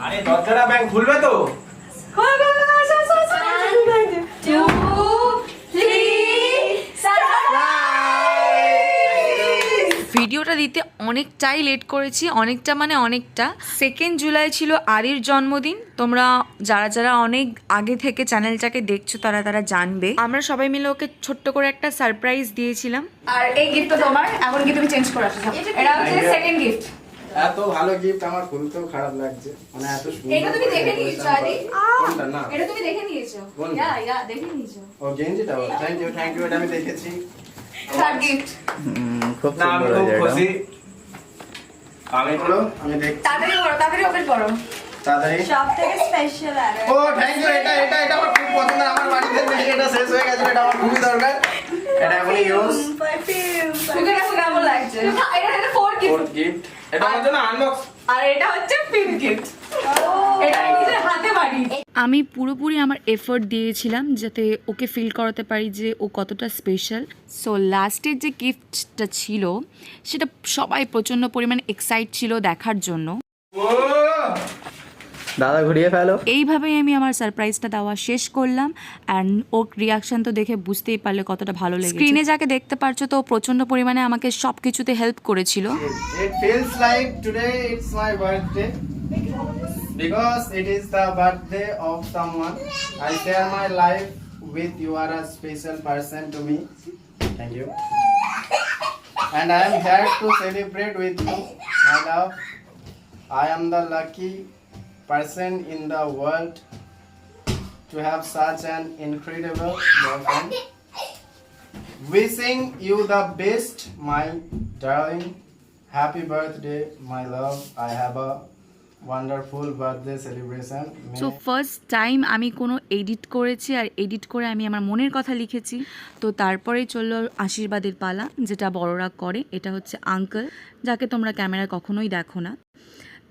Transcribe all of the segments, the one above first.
আরে দরজাটা ব্যাংক খুলবে তো? ভিডিওটা দিতে অনেকটাই লেট করেছি, অনেকটা মানে অনেকটা। 2 জুলাই ছিল আরির জন্মদিন। তোমরা যারা যারা অনেক আগে থেকে চ্যানেলটাকে দেখছো তারা তারা জানবে। আমরা সবাই মিলে ওকে ছোট্ট করে একটা সারপ্রাইজ দিয়েছিলাম। আর এই গিফটটা তোমার, এখন কি তুমি চেঞ্জ করে আসো? এটা হচ্ছে সেকেন্ড গিফট। এত ভালো গিফট আমার খুলতেও খারাপ লাগছে, মানে এত সুন্দর। এটা তুমি দেখে নিয়েছো আদি? কোনটা? না, এটা তুমি দেখে নিয়েছো? কোনটা? ইয়া দেখে নিয়েছো। ও গেঞ্জিটা, থ্যাংক ইউ এটা আমি দেখেছি। Third gift. খুব না, আমি সুন্দর খুব হয়েছে খুশি। এটা। আমি দেখছি। তাড়াতাড়ি ওপেন করো। তাড়াতাড়ি। সবথেকে স্পেশাল আর ও থ্যাংক ইউ, এটা আমার খুব পছন্দ। আমার বাড়িতে নেই, এটা শেষ হয়ে গেছে, এটা আমার খুবই দরকার। এটা এখনই ইউজ। তোকে দেখো কেমন লাগছে? এটা ফোর গিফট। Fourth gift. এটা আমার জন্য আনবক্স। আর এটা হচ্ছে ফিফথ গিফট। এটা আমি নিজের হাতে বানিয়েছি। আমি পুরোপুরি আমার এফোর্ট দিয়েছিলাম যাতে ওকে ফিল করাতে পারি যে ও কতটা স্পেশাল। সো লাস্টের যে গিফটটা ছিল সেটা সবাই প্রচণ্ড পরিমাণে এক্সাইট ছিল দেখার জন্য। ও দাদা ঘুরিয়ে ফেলো। এইভাবেই আমি আমার সারপ্রাইজটা দেওয়া শেষ করলাম। অ্যান্ড ওর রিয়াকশন তো দেখে বুঝতেই পারলে কতটা ভালো লেগেছে। স্ক্রিনে যাকে দেখতে পারছো তো প্রচণ্ড পরিমাণে আমাকে সব কিছুতে হেল্প করেছিল। it feels like today it's my birthday because it is the birthday of someone. I share my life with you. Are a special person to me. Thank you. And I am here to celebrate with you, my love. I am the lucky person in the world to have such an incredible boyfriend. Wishing you the best, my darling. Happy birthday, my love. I have a wonderful birthday celebration. So first time আমি কোনো edit করেছি, আর edit করে আমি আমার মনের কথা লিখেছি। তো তারপরেই চললো আশীর্বাদের পালা, যেটা বড়রা করে। এটা হচ্ছে আঙ্কেল, যাকে তোমরা ক্যামেরায় কখনোই দেখো না।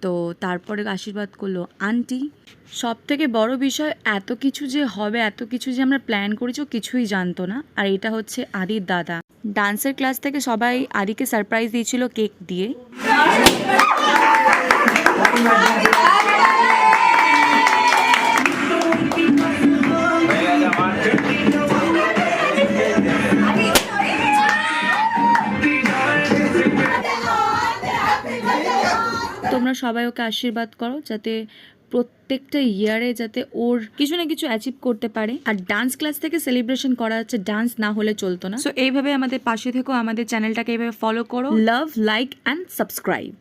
তো তারপরে আশীর্বাদ করলো আন্টি। সব থেকে বড় বিষয়, এত কিছু যে হবে, এত কিছু যে আমরা প্ল্যান করেছি ও কিছুই জানতো না। আর এটা হচ্ছে আদির দাদা। ডান্সের ক্লাস থেকে সবাই আদিকে সারপ্রাইজ দিয়েছিল কেক দিয়ে। তোমরা সবাই ওকে আশীর্বাদ করো যাতে প্রত্যেকটা ইয়ারে যাতে ওর কিছু না কিছু অ্যাচিভ করতে পারে। আর ডান্স ক্লাস থেকে সেলিব্রেশন করা হচ্ছে, ডান্স না হলে চলতো না। সো এইভাবে আমাদের পাশে থেকো, আমাদের চ্যানেলটাকে এইভাবে ফলো করো। লাভ, লাইক অ্যান্ড সাবস্ক্রাইব।